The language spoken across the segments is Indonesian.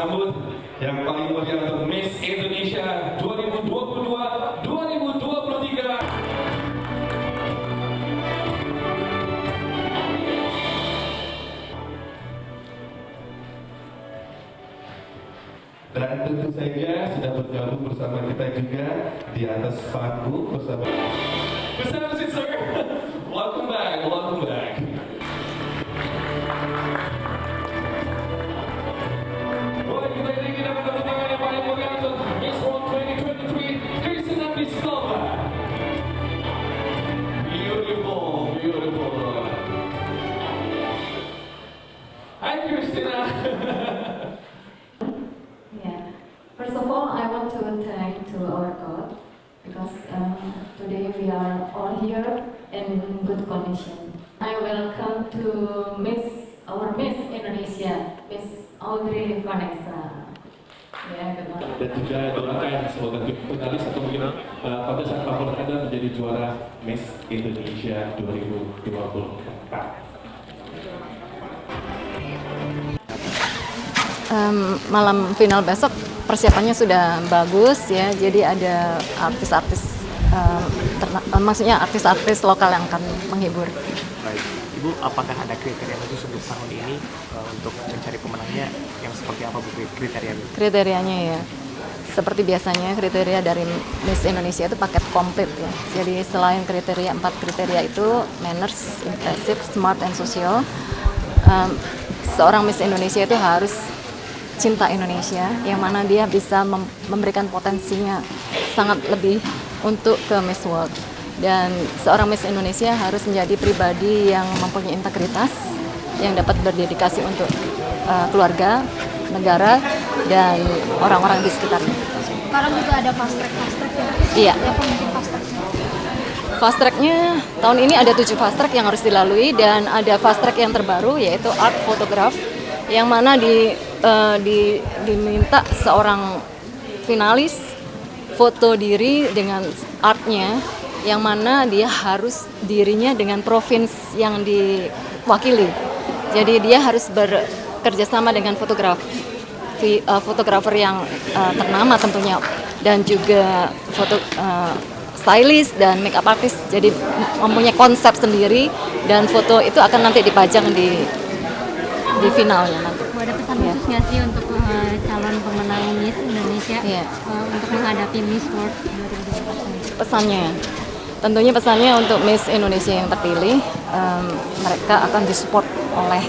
sambut yang paling mulia untuk Miss Indonesia 2022-2023. Dan tentu saja sudah bergabung bersama kita juga di atas panggung bersama sir. Welcome back. Boleh kita beri tepuk tangan yang paling mulia untuk Miss World 2023, Christina Pliskova. Beautiful. Hi Christina. First of all, I want to thank to our God because today we are all here in good condition. I welcome to our Miss Indonesia, Miss Audrey Vanessa. Dan juga doakan semoga finalis atau mungkin kontestan favorit Anda menjadi juara Miss Indonesia 2024. Malam final besok persiapannya sudah bagus ya, jadi ada artis-artis, maksudnya artis-artis lokal yang akan menghibur. Baik, Ibu, apakah ada kriteria khusus untuk tahun ini untuk mencari pemenangnya yang seperti apa Bu kriteria? Kriterianya ya, seperti biasanya kriteria dari Miss Indonesia itu paket komplit ya. Jadi selain kriteria 4 kriteria itu manners, impressive, smart, and social, seorang Miss Indonesia itu harus cinta Indonesia, yang mana dia bisa memberikan potensinya sangat lebih untuk ke Miss World. Dan seorang Miss Indonesia harus menjadi pribadi yang mempunyai integritas, yang dapat berdedikasi untuk keluarga, negara, dan orang-orang di sekitarnya. Sekarang juga ada fast track ya? Iya. Apa mungkin fast tracknya? Fast tracknya tahun ini ada 7 fast track yang harus dilalui, dan ada fast track yang terbaru yaitu art photograph, yang mana diminta seorang finalis foto diri dengan artnya, yang mana dia harus dirinya dengan provinsi yang diwakili. Jadi dia harus bekerja sama dengan fotografer yang ternama tentunya, dan juga stylist dan makeup artist. Jadi mempunyai konsep sendiri, dan foto itu akan nanti dipajang di finalnya nanti. Ada pesan khusus nggak sih untuk calon pemenang Miss Indonesia untuk menghadapi Miss World 2024? Tentunya untuk Miss Indonesia yang terpilih, mereka akan disupport oleh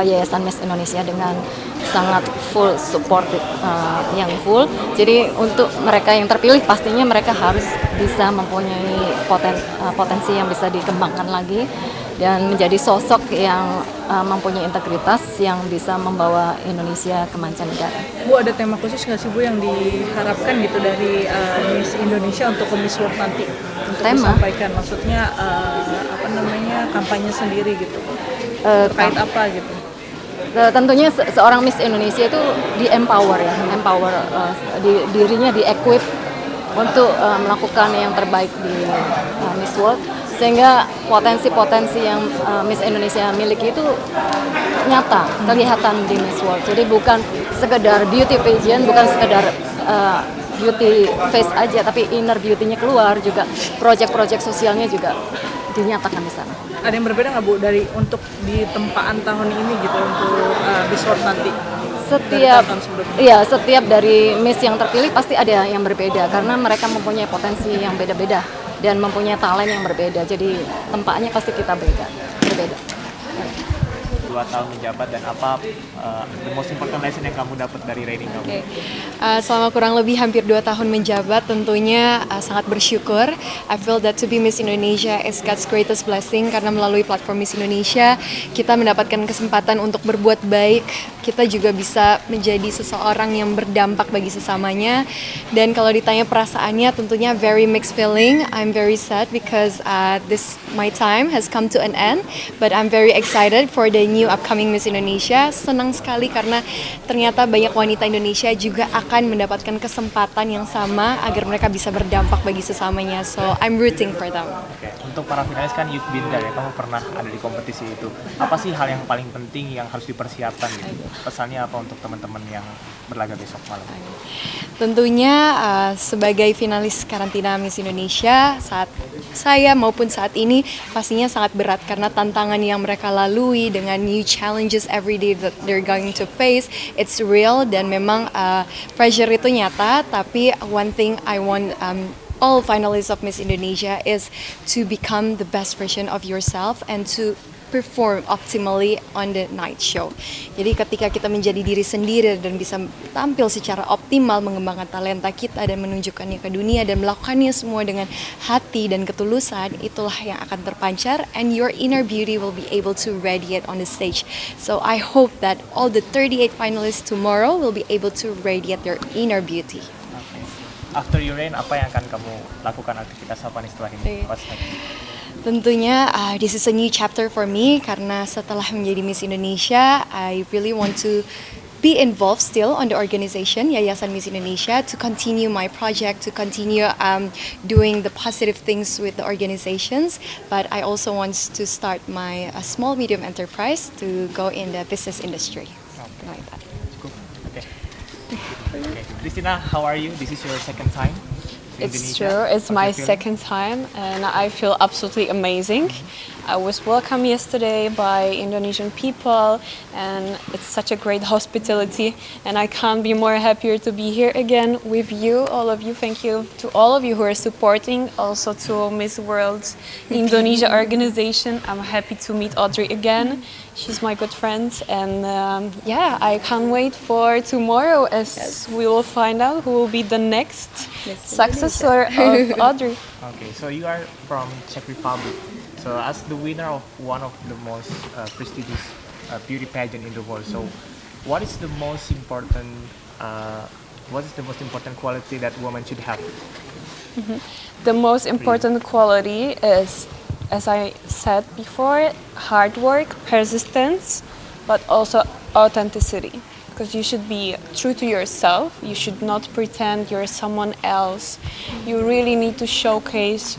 Yayasan Miss Indonesia dengan sangat full support yang full. Jadi untuk mereka yang terpilih pastinya mereka harus bisa mempunyai potensi yang bisa dikembangkan lagi, dan menjadi sosok yang mempunyai integritas yang bisa membawa Indonesia ke mancanegara. Bu, ada tema khusus nggak sih Bu yang diharapkan gitu dari Miss Indonesia untuk ke Miss World nanti? Untuk disampaikan, maksudnya kampanye sendiri gitu, terkait apa gitu? Tentunya seorang Miss Indonesia itu di-empower ya, dirinya di-equip untuk melakukan yang terbaik di Miss World, sehingga potensi-potensi yang Miss Indonesia miliki itu nyata, kelihatan di Miss World. Jadi bukan sekedar beauty pageant, bukan sekedar beauty face aja, tapi inner beauty-nya keluar juga, proyek-proyek sosialnya juga dinyatakan di sana. Ada yang berbeda nggak Bu dari untuk di tempaan tahun ini gitu untuk Miss World nanti? Setiap dari Miss yang terpilih pasti ada yang berbeda, karena mereka mempunyai potensi yang beda-beda dan mempunyai talent yang berbeda. Jadi tempatnya pasti kita berbeda. 2 tahun menjabat, dan apa the most important lesson yang kamu dapat dari reigning kamu? Selama kurang lebih hampir 2 tahun menjabat, tentunya sangat bersyukur. I feel that to be Miss Indonesia is God's greatest blessing, karena melalui platform Miss Indonesia kita mendapatkan kesempatan untuk berbuat baik. Kita juga bisa menjadi seseorang yang berdampak bagi sesamanya. Dan kalau ditanya perasaannya, tentunya very mixed feeling. I'm very sad because my time has come to an end, but I'm very excited for the new upcoming Miss Indonesia. Senang sekali karena ternyata banyak wanita Indonesia juga akan mendapatkan kesempatan yang sama agar mereka bisa berdampak bagi sesamanya. So I'm rooting for them. untuk para finalis kan you've been there ya, kamu pernah ada di kompetisi itu. Apa sih hal yang paling penting yang harus dipersiapkan gitu? Pesannya apa untuk teman-teman yang berlaga besok malam? Tentunya sebagai finalis karantina Miss Indonesia saat saya maupun saat ini pastinya sangat berat karena tantangan yang mereka lalui dengan new challenges every day that they're going to face, it's real dan memang pressure itu nyata. Tapi one thing I want all finalists of Miss Indonesia is to become the best version of yourself and to perform optimally on the night show. Jadi ketika kita menjadi diri sendiri dan bisa tampil secara optimal, mengembangkan talenta kita dan menunjukkannya ke dunia dan melakukannya semua dengan hati dan ketulusan, itulah yang akan terpancar and your inner beauty will be able to radiate on the stage. So I hope that all the 38 finalists tomorrow will be able to radiate their inner beauty. After you reign, apa yang akan kamu lakukan aktivitas apa nih setelah ini? Tentunya this is a new chapter for me karena setelah menjadi Miss Indonesia, I really want to be involved still on the organization Yayasan Miss Indonesia to continue my project, to continue doing the positive things with the organizations. But I also want to start my small medium enterprise to go in the business industry. Like that. Okay. Christina, how are you? This is your second time in It's Indonesia. true. It's How's my it feeling? second time, and I feel absolutely amazing. I was welcomed yesterday by Indonesian people, and it's such a great hospitality. And I can't be more happier to be here again with you, all of you. Thank you to all of you who are supporting, also to Miss World Indonesia organization. I'm happy to meet Audrey again. She's my good friend, and yeah, I can't wait for tomorrow as we will find out who will be the next successor of Audrey. Okay, so you are from Czech Republic. So as the winner of one of the most prestigious beauty pageant in the world, so what is the most important quality that woman should have? The most important quality is, as I said before, hard work, persistence, but also authenticity. Because you should be true to yourself. You should not pretend you're someone else. You really need to showcase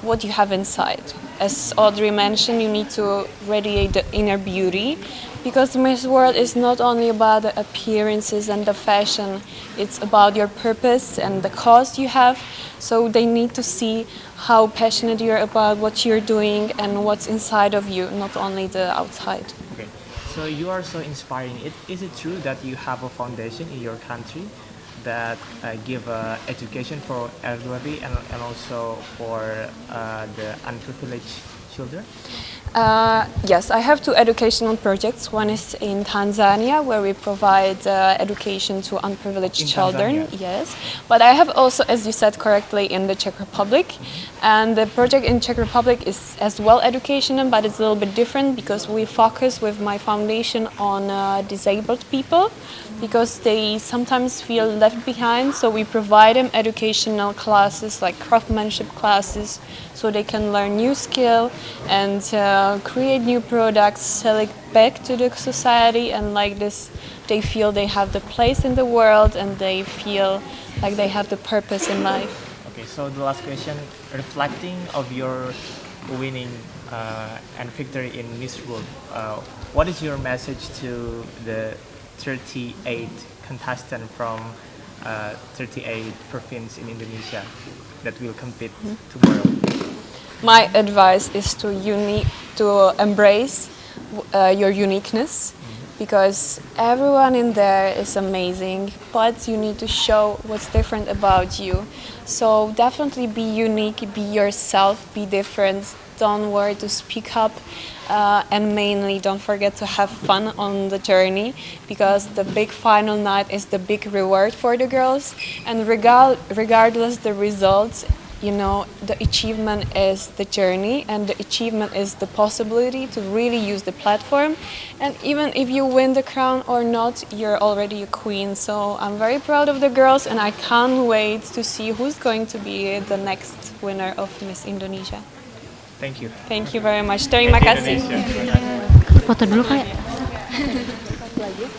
what you have inside. As Audrey mentioned, you need to radiate the inner beauty, because Miss World is not only about the appearances and the fashion, it's about your purpose and the cause you have. So they need to see how passionate you're about what you're doing and what's inside of you, not only the outside. Okay, so you are so inspiring. Is it true that you have a foundation in your country that give education for elderly and also for the unprivileged children? Yes, I have two educational projects. One is in Tanzania, where we provide education to unprivileged children. Tanzania. Yes, but I have also, as you said correctly, in the Czech Republic. And the project in Czech Republic is as well educational, but it's a little bit different because we focus with my foundation on disabled people, because they sometimes feel left behind. So we provide them educational classes like craftsmanship classes, so they can learn new skill and create new products, sell it back to the society, and like this they feel they have the place in the world and they feel like they have the purpose in life. Okay, so the last question, reflecting of your winning and victory in Miss World, what is your message to the 38 contestants from 38 provinces in Indonesia that will compete tomorrow? My advice is to embrace your uniqueness, because everyone in there is amazing, but you need to show what's different about you. So definitely be unique, be yourself, be different. Don't worry to speak up, and mainly don't forget to have fun on the journey, because the big final night is the big reward for the girls. And regardless the results, you know, the achievement is the journey, and the achievement is the possibility to really use the platform. And even if you win the crown or not, you're already a queen. So I'm very proud of the girls, and I can't wait to see who's going to be the next winner of Miss Indonesia. Thank you. Thank you very much. Terima kasih. Foto dulu kali. Lagi.